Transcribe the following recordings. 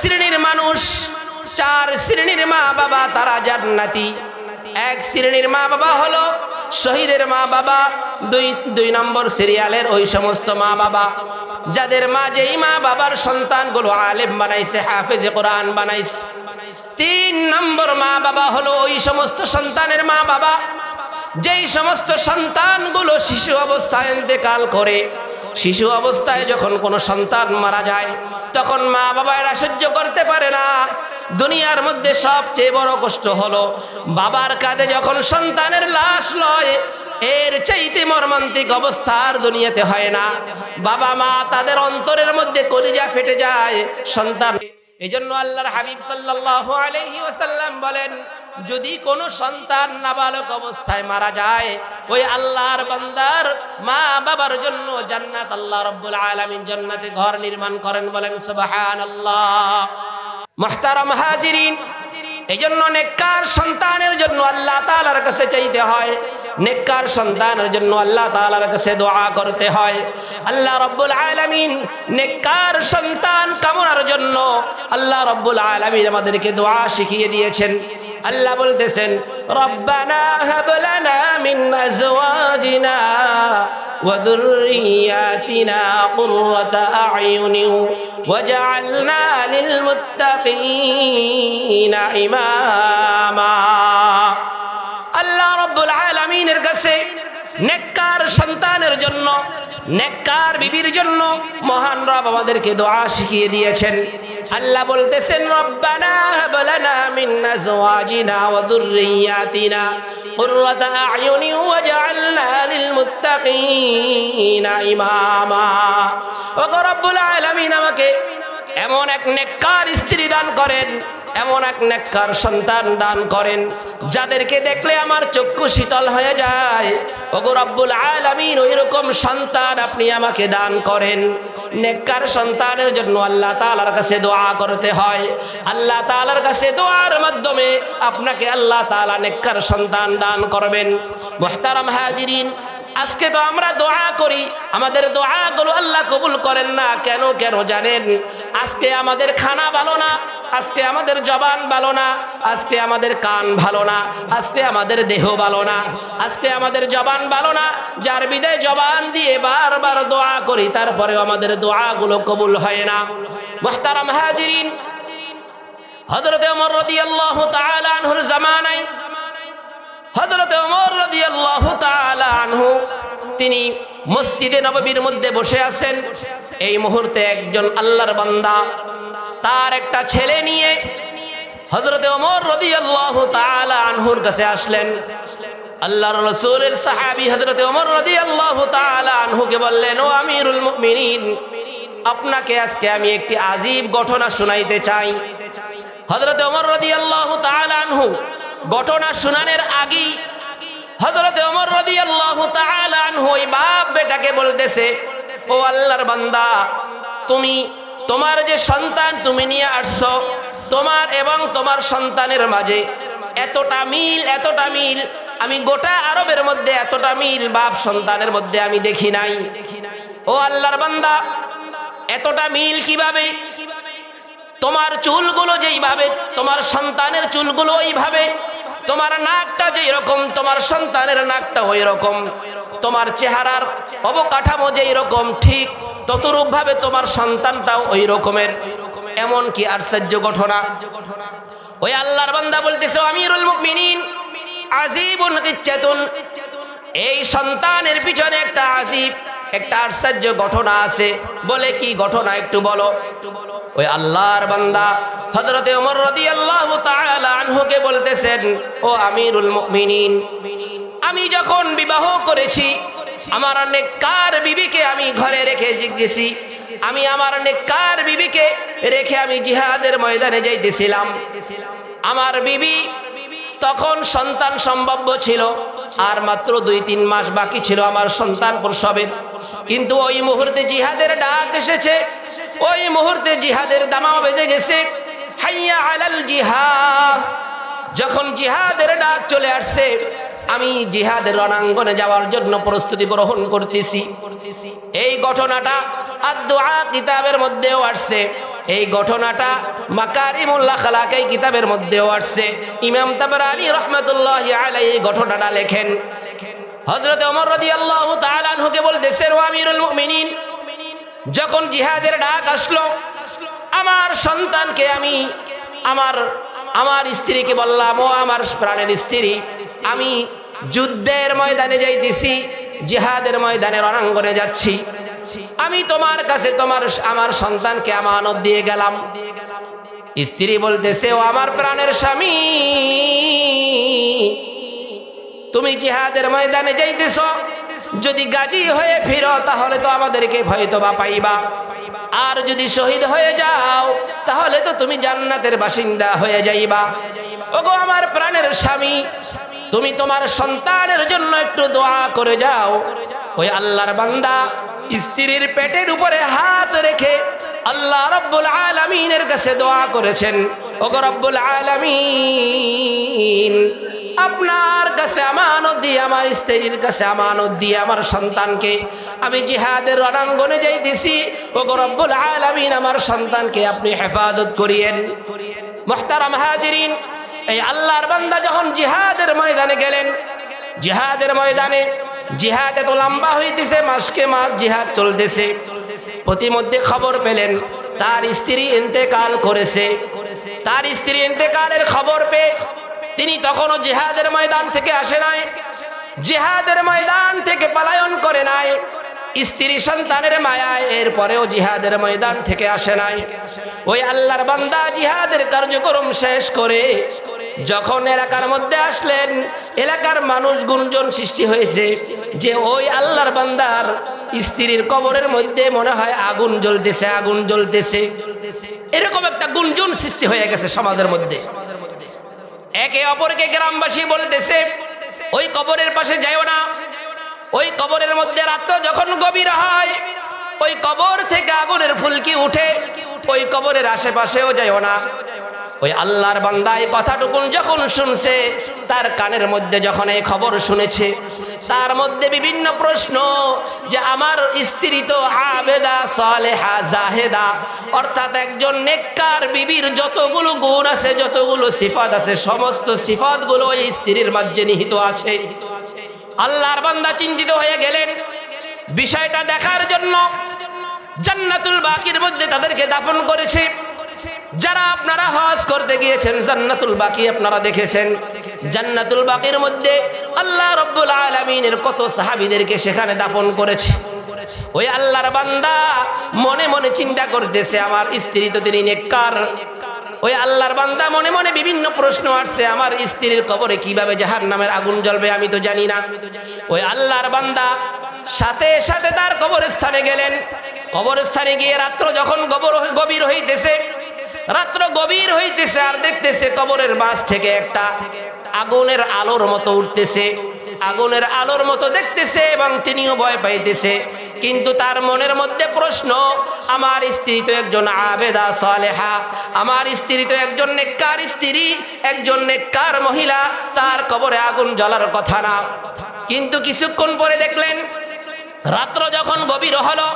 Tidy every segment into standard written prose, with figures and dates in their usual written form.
শ্রেণীর মানুষ, 4 শ্রেণীর মা বাবা তারা জান্নাতি। 1 শ্রেণীর মা বাবা হলো শহীদের মা বাবা। 2 নম্বর সিরিয়ালের ওই সমস্ত মা বাবা যাদের মা যেই মা বাবার সন্তানগুলো আলেম বানাইছে, হাফেজে কোরআন বানাইছে। 3 নম্বর মা বাবা হলো ওই সমস্ত সন্তানের মা বাবা যেই সমস্ত সন্তানগুলো শিশু অবস্থায় ইন্তেকাল করে। শিশু অবস্থায় যখন কোনো সন্তান মারা যায় তখন মা বাবা এরা সহ্য করতে পারে না। দুনিয়ার মধ্যে সবচেয়ে বড় কষ্ট হলো বাবার কাঁধে যখন সন্তানের লাশ লয়। এর চাইতে মর্মান্তিক অবস্থার দুনিয়াতে হয় না। বাবা মা তাদের অন্তরের মধ্যে কলিজা ফেটে যায় সন্তান। এজন্য আল্লাহর হাবিব সাল্লাল্লাহু আলাইহি ওয়াসাল্লাম বলেন, যদি কোনো সন্তান নাবালক অবস্থায় মারা যায় ওই আল্লাহর বান্দার মা বাবার জন্য জান্নাত আল্লাহ রাব্বুল আলামিন জান্নাতে ঘর নির্মাণ করেন। বলেন সুবহানাল্লাহ। মুহতারাম হাজিরিন, এজন্য নেককার সন্তানের জন্য আল্লাহ তাআলার কাছে চাইতে হয়, নেককার সন্তানের জন্য আল্লাহ তাআলার কাছে দোয়া করতে হয়। আল্লাহ রাব্বুল আলামিন নেককার সন্তান কামনার জন্য আল্লাহ রাব্বুল আলামিন আমাদেরকে দোয়া শিখিয়ে দিয়েছেন। আল্লাহ বলতেছেন, রব্বানা হাব লানা মিন আজওয়াজিনা ওয়া যুররিয়াতিনা কুররাতা আ'য়ুনিন ওয়াজআলনা লিল মুত্তাকিনা ইমামা। আল্লাহ রাব্বুল আলামিনের কাছে নেককার সন্তানের জন্য, নেককার বিবির জন্য মহান রব আমাদেরকে দোয়া শিখিয়ে দিয়েছেন। আল্লাহ বলতেছেন, রব্বানা হাব লানা মিন আজওয়াজিনা ওয়া যুররিয়াতিনা কুররাতা আ'য়ুনিন ওয়াজআলনা লিল মুত্তাকিনা ইমামা। ওগো রব্বুল আলামিন, আমাকে এমন এক নেককার স্ত্রী দান করেন, এমন এক নেককার সন্তান দান করেন যাদেরকে দেখলে আমার চক্ষু শীতল হয়ে যায়। ওগো রব্বুল আলামিন, ওইরকম সন্তান আপনি আমাকে দান করেন। নেককার সন্তানের জন্য আল্লাহ তাআলার কাছে দোয়া করতে হয়। আল্লাহ তাআলার কাছে দোয়ার মাধ্যমে আপনাকে আল্লাহ তাআলা নেককার সন্তান দান করবেন। মুহতারাম হাজিরিন, আজকে তো আমরা দোয়া করি, আমাদের দোয়াগুলো আল্লাহ কবুল করেন না। কেন জানেন? আজকে আমাদের খানা ভালো না, আজকে আমাদের জবান ভালো না, আজকে আমাদের কান ভালো না, আজকে আমাদের দেহ ভালো না, আজকে আমাদের জবান ভালো না, যার বিদায় জবান দিয়ে বারবার দোয়া করি তারপরেও আমাদের দোয়াগুলো কবুল হয় না। মুহতারাম হাজিরিন, হযরত ওমর রাদিয়াল্লাহু তাআলা আনহুর জামানায় হযরত ওমর রাদিয়াল্লাহু তাআলা আনহু তিনি মসজিদে নববীর মধ্যে বসে আছেন। এই মুহূর্তে একজন আল্লাহর বান্দা তার একটা ছেলে নিয়ে হযরত ওমর রাদিয়াল্লাহু তাআলা আনহুর কাছে আসলেন। আল্লাহর রাসূলের সাহাবী হযরত ওমর রাদিয়াল্লাহু তাআলা আনহুকে বললেন, ও আমিরুল মুমিনিন, আপনাকে আজকে আমি একটি আজীব ঘটনা শোনাইতে চাই। হযরত ওমর রাদিয়াল্লাহু তাআলা আনহু ঘটনা শোনানোর আগেই হযরত ওমর রাদিয়াল্লাহু তাআলা আনহু ওই বাপ বেটাকে বলতেছে, ও আল্লাহর বান্দা, তুমি তোমার যে সন্তান তুমি নিয়ে আসছো, তোমার এবং তোমার সন্তানের মাঝে এতটা মিল আমি গোটা আরবের মধ্যে এতটা মিল বাপ সন্তানের মধ্যে আমি দেখি নাই। ও আল্লাহর বান্দা, এতটা মিল কিভাবে? তোমার চুলগুলো যেইভাবে, তোমার সন্তানের চুলগুলো ওইভাবে, তোমার নাকটা যেই রকম তোমার সন্তানের নাকটা ওই রকম, তোমার চেহারার অবকাঠামো যেই রকম ঠিক ততরূপ ভাবে তোমার সন্তানটাও ওই রকমের। এমন কি আশ্চর্য ঘটনা! ওই আল্লাহর বান্দা বলতেছে, আমিরুল মুমিনিন, আযীবুন কিচ্ছাতুন, এই সন্তানের পিছনে একটা আযীব, একটা আশ্চর্য ঘটনা আছে। বলে কি ঘটনা একটু বলো। ওই আল্লাহর বান্দা হযরত ওমর রাদিয়াল্লাহু তাআলা আনহুকে বলতেছেন, ও আমিরুল মুমিনিন, আমি যখন বিবাহ করেছি আমার নেককার বিবিকে আমি ঘরে রেখে গেছি, আমি আমার নেককার বিবিকে রেখে আমি জিহাদের ময়দানে যাইতেছিলাম। আমার বিবি তখন সন্তান সম্ভব ছিল, আর মাত্র 2-3 মাস বাকি ছিল আমার সন্তান প্রসবের। কিন্তু ওই মুহূর্তে জিহাদের ডাক এসেছে, ওই মুহূর্তে জিহাদের দামাও বেজে গেছে, হাইয়া আলাল জিহাদ। যখন জিহাদের ডাক চলে আসছে, আমি জিহাদের রণাঙ্গনে যাওয়ার জন্য প্রস্তুতি গ্রহণ করতেছি। এই ঘটনাটা আদ-দুআ কিতাবের মধ্যেও আসছে। এই ঘটনাটা মাকারিমুল আখলাক এই কিতাবের মধ্যেও আসছে। ইমাম তাবরানী রাহমাতুল্লাহি আলাইহি এই ঘটনাটা লেখেন। হযরত ওমর রাদিয়াল্লাহু তাআলা আনহুকে বলতেছেন, ও আমিরুল মুমিনিন, যখন জিহাদের ডাক আসলো, আমার সন্তানকে আমি আমার স্ত্রীকে বললাম, ও আমার প্রাণের স্ত্রী, আমি যুদ্ধের ময়দানে যাইতেছি, জিহাদের ময়দানে রণাঙ্গনে যাচ্ছি, আমি তোমার কাছে আমার সন্তানকে আমানত দিয়ে গেলাম। স্ত্রী বলতেছে, ও আমার প্রাণের স্বামী, তুমি জিহাদের ময়দানে যাইতেছ, যদি গাজী হয়ে ফিরো তাহলে তো আমাদেরকে হয়তো বা পাইবা, আর যদি শহীদ হয়ে যাও তাহলে তো তুমি জান্নাতের বাসিন্দা হয়ে যাইবা। ওগো আমার প্রাণের স্বামী, তুমি তোমার সন্তানের জন্য একটু দোয়া করে যাও। ওই আল্লাহর বান্দা স্ত্রীর পেটের উপরে হাত রেখে আল্লাহ রাব্বুল আলামিনের কাছে দোয়া করেছেন, ওগো রব্বুল আলামিন, আপনার কাছে আমানত দিয়ে, আমার স্ত্রীর কাছে আমানত দিয়ে আমার সন্তানকে আমি জিহাদের রণাঙ্গনে যাইতেছি, ওগো রব্বুল আলামিন, আমার সন্তানকে আপনি হেফাজত করিয়েন। মুহতারাম হাজিরিন, এই আল্লাহর বান্দা যখন জিহাদের ময়দানে গেলেন, জিহাদের ময়দানে, জিহাদ এত লম্বা হইতেছে, মাসকে মাস জিহাদ চলতেছে, প্রতিমধ্যে খবর পেলেন তার স্ত্রী ইন্তেকাল করেছে। তার স্ত্রী ইন্তেকালের খবর পেয়ে তিনি তখনও জিহাদের ময়দান থেকে আসে নাই, জিহাদের ময়দান থেকে পলায়ন করে নাই, স্ত্রী সন্তানের মায়ায় এরপরেও জিহাদের ময়দান থেকে আসে নাই। ওই আল্লাহর বান্দা জিহাদের কার্যক্রম শেষ করে যখন এলাকার মধ্যে আসলেন, এলাকার মানুষ গুঞ্জন সৃষ্টি হয়েছে যে ওই আল্লাহর বান্দার স্ত্রীর কবরের মধ্যে মনে হয় আগুন জ্বলতেছে, আগুন জ্বলতেছে, এরকম একটা গুঞ্জন সৃষ্টি হয়ে গেছে সমাজের মধ্যে। একে অপরকে গ্রামবাসী বলতেছে, ওই কবরের পাশে যাইও না, ওই কবরের মধ্যে রাত যখন গভীর হয় ওই কবর থেকে আগুনের ফুলকি উঠে, ওই কবরের আশেপাশেও যাইও না। ওই আল্লাহর বান্দা এই কথাটুকুন যখন শুনছে, তার কানের মধ্যে যখন এই খবর শুনেছে, তার মধ্যে বিভিন্ন প্রশ্ন, যে আমার স্ত্রী তো আবেদা সালেহা জাহেদা, অর্থাৎ একজন নেককার বিবির যতগুলো গুণ আছে, যতগুলো সিফাত আছে, সমস্ত সিফাতগুলো এই স্ত্রীর মাঝে নিহিত আছে। আল্লাহর বান্দা চিন্তিত হয়ে গেলেন। বিষয়টা দেখার জন্য জান্নাতুল বাকির মধ্যে তাদেরকে দাফন করেছে। যারা আপনারা হজ করতে গিয়েছেন, জান্নাতুল বাকি আপনারা দেখেছেন, জান্নাতুল বাকির মধ্যে আল্লাহ রাব্বুল আলামিনের কত সাহাবীদেরকে সেখানে দাফন করেছে। ওই আল্লাহর বান্দা মনে মনে চিন্তা করতেছে, আমার স্ত্রী তো তিনি নেককার। ওই আল্লাহর বান্দা মনে মনে বিভিন্ন প্রশ্ন আসছে, আমার স্ত্রীর কবরে কিভাবে জাহান্নামের আগুন জ্বলবে আমি তো জানি না। ওই আল্লাহর বান্দা সাথে সাথে তার কবরস্থানে গেলেন। কবরস্থানে গিয়ে রাত্র যখন গভীর হইতেছে, রাত্র গভীর হইতেছে, আর দেখতেছে কবরের মাঝ থেকে একটা আগুনের আলোর মতো উঠতেছে, আগুনের আলোর মতো দেখতেছে, এবং তিনিও ভয় পাইতেছে। কিন্তু তার মনের মধ্যে প্রশ্ন, আমার স্ত্রী তো একজন আবেদা সালেহা, আমার স্ত্রী তো একজন নেককার স্ত্রী, একজন নেককার মহিলা, তার কবরে আগুন জ্বলার কথা না। কিন্তু কিছুক্ষণ পরে দেখলেন, রাত্র যখন গভীর হলো,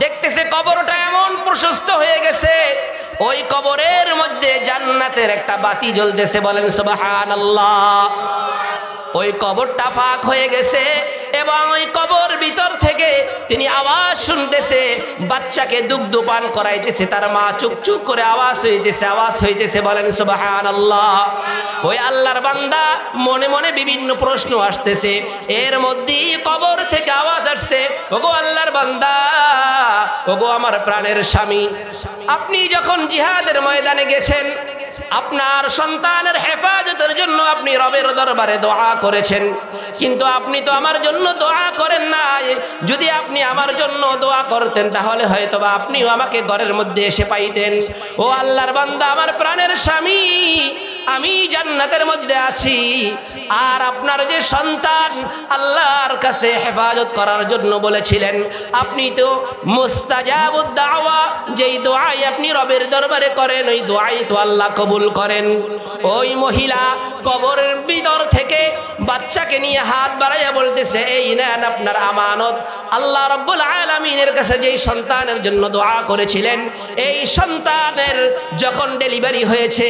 দেখতেছে কবরটা এমন প্রশস্ত হয়ে গেছে, ওই কবরের মধ্যে জান্নাতের একটা বাতি জ্বলতেছে। বলেন সুবহানাল্লাহ। ওই কবরটা ফাঁক হয়ে গেছে, এবং ওই কবর ভিতর থেকে তিনি আওয়াজ শুনতেছে, বাচ্চাকে দুগ্ধ পান করাইতেছে, তার মা চুপ চুপ করে আওয়াজ হইতেছে। বলেন সুবহানাল্লাহ। ওই আল্লাহর বান্দা মনে মনে বিভিন্ন প্রশ্ন আসতেছে, এর মধ্যেই কবর থেকে আওয়াজ আসছে, ওগো আল্লাহর বান্দা, ওগো আমার প্রাণের স্বামী, আপনি যখন জিহাদের ময়দানে গেছেন, আপনার সন্তানের হেফাজতের জন্য আপনি রবের দরবারে দোয়া করেছেন, কিন্তু আপনি তো আমার জন্য দোয়া করেন নাই। যদি আপনি আমার জন্য দোয়া করতেন তাহলে হয়তোবা আপনিও আমাকে ঘরের মধ্যে এসে পাইতেন। ও আল্লাহর বান্দা, আমার প্রাণের স্বামী, আমি জান্নাতের মধ্যে আছি, আর আপনার যে সন্তান আল্লাহর কাছে হেফাজত করার জন্য বলেছিলেন, আপনি তো মুস্তাজাবুদ দাওয়া, যেই দোয়াই আপনি রবের দরবারে করেন ওই দোয়াই তো আল্লাহ কবুল করেন। ওই মহিলা কবরের ভিতর থেকে বাচ্চাকে নিয়ে হাত বাড়াইয়া বলতেছে, এই নেন আপনার আমানত। আল্লাহ রাব্বুল আলামিনের কাছে যেই সন্তানের জন্য দোয়া করেছিলেন, এই সন্তানের যখন ডেলিভারি হয়েছে,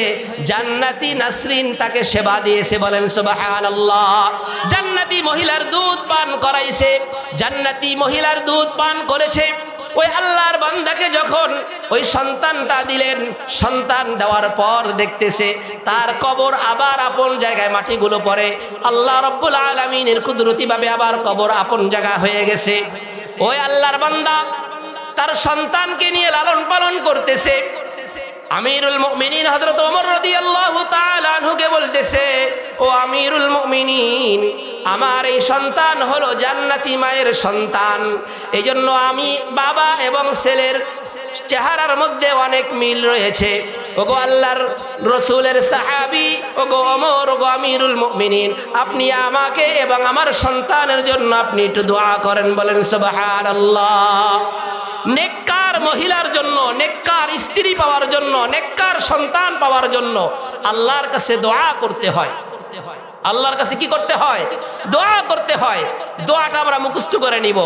জান্নাতি নাসরিন তাকে সেবা দিয়েছে, বলেন সুবহানাল্লাহ। জান্নাতি মহিলার দুধ পান করাইছে, জান্নাতি মহিলার দুধ পান করেছে। ওই আল্লাহর বান্দাকে যখন ওই সন্তানটা দিলেন, সন্তান দেওয়ার পর দেখতেছে তার কবর আবার আপন জায়গায় মাটিগুলো পড়ে। আল্লাহ রাব্বুল আলামিনের কুদরতি ভাবে আবার কবর আপন জায়গা হয়ে গেছে। ওই আল্লাহর বান্দা তার সন্তানকে নিয়ে লালন পালন করতেছে। আমিরুল মুমিনিন হযরত ওমর রাদিয়াল্লাহু তাআলা আনহুকে বলতেছে, ও আমিরুল মুমিনিন, আমার এই সন্তান হলো জান্নাতি মায়ের সন্তান, এজন্য আমি বাবা এবং ছেলের চেহারার মধ্যে অনেক মিল রয়েছে। ওগো আল্লাহর রসুলের সাহাবী, ওগো ওমর, ওগো আমিরুল মুমিনিন, আপনি আমাকে এবং আমার সন্তানের জন্য আপনি একটু দোয়া করেন, বলেন সুবহানাল্লাহ। নেককার মহিলার জন্য, নেককার স্ত্রী পাওয়ার জন্য, নেককার সন্তান পাওয়ার জন্য আল্লাহর কাছে দোয়া করতে হয়। আল্লাহর কাছে কি করতে হয়? দোয়া করতে হয়। দোয়াটা আমরা মুখস্থ করে নিব।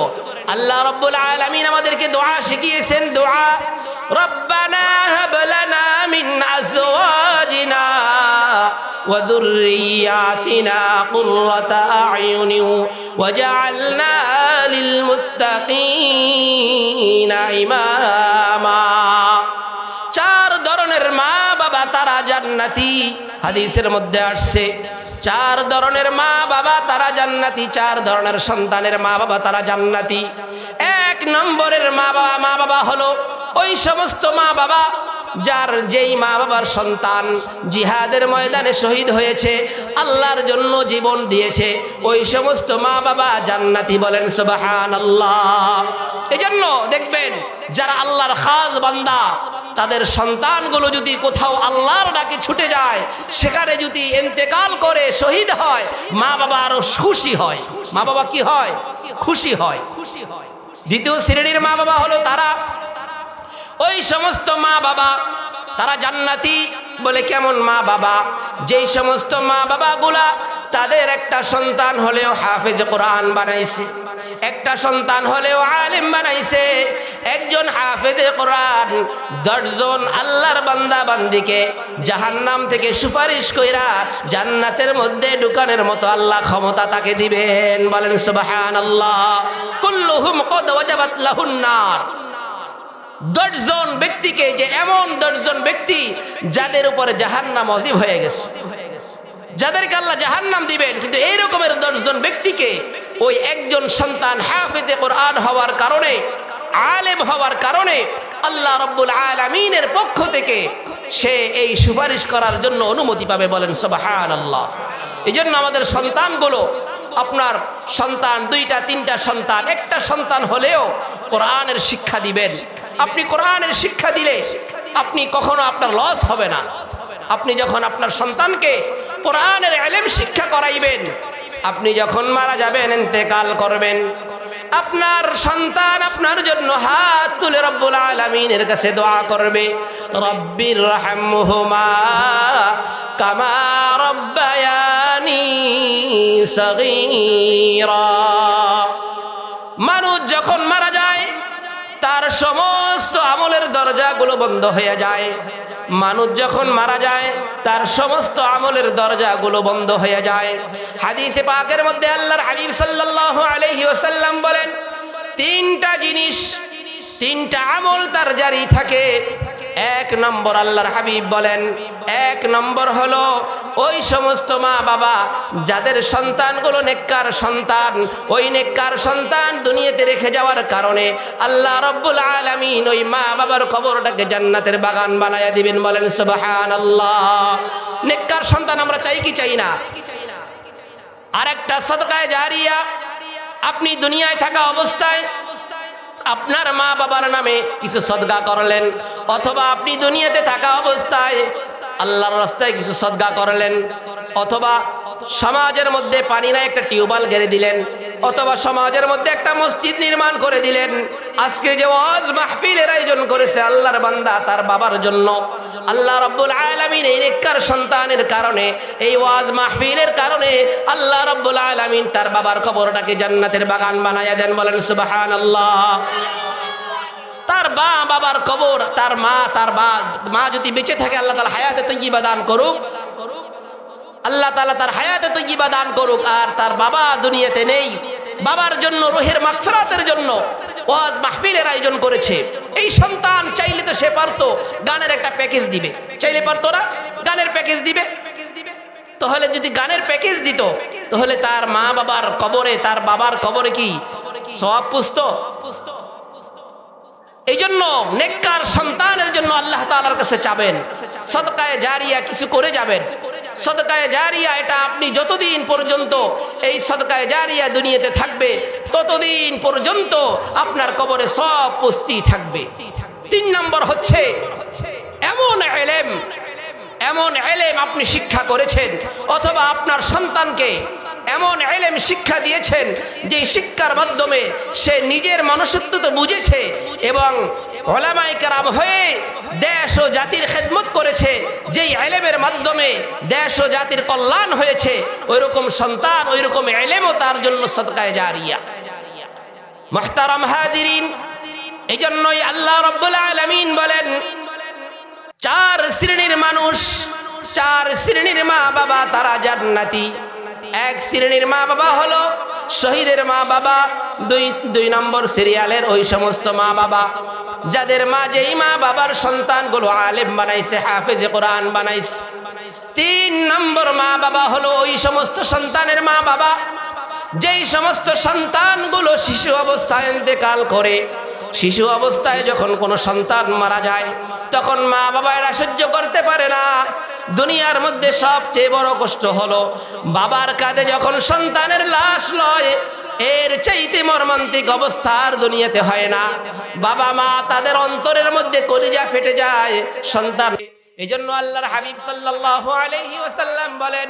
আল্লাহ রাব্বুল আলামিন আমাদেরকে দোয়া শিখিয়েছেন। দোয়া, রব্বানা হাব লানা মিন আজওয়াজিনা ওয়া যুররিয়াতিনা কুররাতা আ'য়ুনিন ওয়াজআলনা লিল মুত্তাকিনা ইমামা। চার ধরনের মা বাবা তারা জান্নাতি। হাদিসের মধ্যে আসছে চার ধরনের মা বাবা তারা জান্নাতি, চার ধরনের সন্তানের মা বাবা তারা জান্নাতি। এক নম্বরের মা বাবা হলো ওই সমস্ত মা বাবা যার যেই মা বাবার সন্তান জিহাদের ময়দানে শহীদ হয়েছে, আল্লাহর জন্য জীবন দিয়েছে, ওই সমস্ত মা বাবা জান্নাতি, বলেন সুবহানাল্লাহ। এজন্য দেখবেন যারা আল্লাহর খাস বান্দা, তাদের সন্তানগুলো যদি কোথাও আল্লাহর ডাকে ছুটে যায়, সেখানে যদি ইন্তেকাল করে শহীদ হয়, মা বাবা আরো খুশি হয়। মা বাবা কি হয়? খুশি হয়। দ্বিতীয় শ্রেণীর মা বাবা হলো তারা, ওই সমস্ত মা বাবা তারা জান্নাতি। বলে কেমন মা বাবা? যেই সমস্ত মা বাবাগুলা তাদের একটা সন্তান হলেও হাফেজ কোরআন বানাইছে, একটা সন্তান হলেও আলেম বানাইছে। একজন হাফেজে কোরআন 10 জন আল্লাহর বান্দা বান্দিকে জাহান্নাম থেকে সুপারিশ কইরা জান্নাতের মধ্যে ঢুকানোর মতো আল্লাহ ক্ষমতা তাকে দিবেন, বলেন সুবহানাল্লাহ। কুল্লুহুম কদ ওয়াজাবাত লাহুন নার। 10 জন ব্যক্তিকে, যে এমন 10 জন ব্যক্তি যাদের উপরে জাহান্নাম ওয়াজিব হয়ে গেছে, যাদেরকে আল্লাহ জাহান্নাম দিবেন, কিন্তু এই রকমের 10 জন ব্যক্তিকে ওই একজন সন্তান হাফেজে কোরআন হওয়ার কারণে, আলেম হওয়ার কারণে আল্লাহ রাব্বুল আলামিনের পক্ষ থেকে সে এই সুপারিশ করার জন্য অনুমতি পাবে, বলেন সুবহানাল্লাহ। এজন্য আমাদের সন্তানগুলো, আপনার সন্তান 2টা 3টা সন্তান, একটা সন্তান হলেও কোরআনের শিক্ষা দিবেন। আপনি কোরআনের শিক্ষা দিলে আপনি কখনো আপনার লস হবে না। আপনি যখন আপনার সন্তানকে কোরআনের ইলম শিক্ষা করাইবেন, আপনি যখন মারা যাবেন, ইন্তেকাল করবেন, আপনার সন্তান আপনার জন্য হাত তুলে রব্বুল আলামিনের কাছে দোয়া করবে, রব্বির রহমহুমা কামা রব্বায়ানি সগীরা। মানুষ যখন মারা যায় তার সমস্ত আমলের দরজাগুলো বন্ধ হয়ে যায়। মানুষ যখন মারা যায় তার সমস্ত আমলের দরজাগুলো বন্ধ হয়ে যায়। হাদিসে পাকের মধ্যে আল্লাহর হাবিব সাল্লাল্লাহু আলাইহি ওয়াসাল্লাম বলেন, 3টা জিনিস, 3টা আমল তার জারি থাকে। 1 নম্বর আল্লাহর হাবিব বলেন, 1 নম্বর হলো ওই সমস্ত মা বাবা যাদের সন্তানগুলো নেককার সন্তান, ওই নেককার সন্তান দুনিয়াতে রেখে যাওয়ার কারণে আল্লাহ রাব্বুল আলামিন ওই মা বাবার কবরটাকে জান্নাতের বাগান বানায়া দিবেন, বলেন সুবহানাল্লাহ। নেককার সন্তান আমরা চাই কি চাই না? আরেকটা সাদকায়ে জারিয়া, আপনি দুনিয়ায় থাকা অবস্থায় আপনার মা বাবার নামে কিছু সদকা করলেন, অথবা আপনি দুনিয়াতে থাকা অবস্থায় আল্লাহর রাস্তায় কিছু সদকা করলেন, অথবা সমাজের মধ্যে পানি না একটা টিউবওয়েল গেড়ে দিলেন, অথবা সমাজের মধ্যে একটা মসজিদ নির্মাণ করে দিলেন। আজকে যে ওয়াজ মাহফিলের আয়োজন করেছে আল্লাহর বান্দা তার বাবার জন্য, আল্লাহ রাব্বুল আলামিন এই নেককার সন্তানের কারণে, এই ওয়াজ মাহফিলের কারণে আল্লাহ রাব্বুল আলামিন তার বাবার কবরটাকে জান্নাতের বাগান বানায়া দেন। বলেন সুবহানাল্লাহ। তার বাবার কবর, তার মা যদি বেঁচে থাকে আল্লাহ তাআলা হায়াতে তাইয়্যিবা দান করুক, আল্লাহ তাআলা তার হায়াতে তাইয়্যিবা দান করুক। আর তার বাবা দুনিয়াতে নেই, বাবার জন্য রুহের মাগফিরাতের জন্য ওয়াজ মাহফিলের আয়োজন করেছে। এই সন্তান চাইলে তো সে পারতো গানের একটা প্যাকেজ দিবে, চাইলে পারতো না গানের প্যাকেজ দিবে? তাহলে যদি গানের প্যাকেজ দিত তাহলে তার মা বাবার কবরে, তার বাবার কবরে কি সওয়াব পুষতো? এই জন্য নেককার সন্তানের জন্য আল্লাহ তাআলার কাছে চাবেন, সদকায়ে জারিয়া কিছু করে যাবেন। সদকায়ে জারিয়া এটা আপনি যতদিন পর্যন্ত এই সদকায়ে জারিয়া দুনিয়াতে থাকবে ততদিন পর্যন্ত আপনার কবরে সব পুষ্টি থাকবে। 3 নম্বর হচ্ছে এমন ইলম আপনি শিক্ষা করেছেন, অথবা আপনার সন্তানকে এমন ইলম শিক্ষা দিয়েছেন যে শিক্ষার মাধ্যমে সে নিজের মনুষ্যত্ব তো বুঝেছে এবং উলামায়ে কেরাম হয়ে দেশ ও জাতির খেদমত করেছে, যেই ইলমের মাধ্যমে দেশ ও জাতির কল্যাণ হয়েছে। ওইরকম সন্তান, ওইরকম ইলমও তার জন্য সদকায়ে জারিয়া। মুহতারাম হাজিরিন, এই জন্যই আল্লাহ রাব্বুল আলামিন বলেন 4 শ্রেণীর মানুষ, 4 শ্রেণীর মা বাবা তারা জান্নাতি। 1 শ্রেণীর মা বাবা হলো শহীদের মা বাবা। 2 নম্বর সিরিয়ালের ওই সমস্ত মা বাবা যাদের মা, যেই মা বাবার সন্তানগুলো আলেম বানাইছে, হাফেজে কোরআন বানাইছে। 3 নম্বর মা বাবা হলো ওই সমস্ত সন্তানের মা বাবা যেই সমস্ত সন্তানগুলো শিশু অবস্থায় ইন্তেকাল করে। শিশু অবস্থায় যখন কোনো সন্তান মারা যায় তখন মা বাবা এরা সহ্য করতে পারে না। দুনিয়ার মধ্যে সবচেয়ে বড় কষ্ট হলো বাবার কাঁধে যখন সন্তানের লাশ লয়, এর চাইতে মর্মান্তিক অবস্থা আর দুনিয়াতে হয় না। বাবা মা তাদের অন্তরের মধ্যে কলিজা ফেটে যায় সন্তান। এই জন্য আল্লাহর হাবিব সাল্লাল্লাহু আলাইহি ওয়াসাল্লাম বলেন,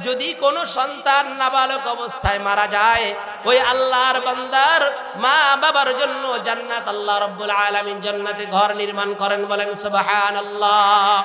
যদি কোনো সন্তান নাবালক অবস্থায় মারা যায়, ওই আল্লাহর বান্দার মা বাবার জন্য জান্নাত আল্লাহ রাব্বুল আলামিন জান্নাতে ঘর নির্মাণ করেন। বলেন সুবহানাল্লাহ।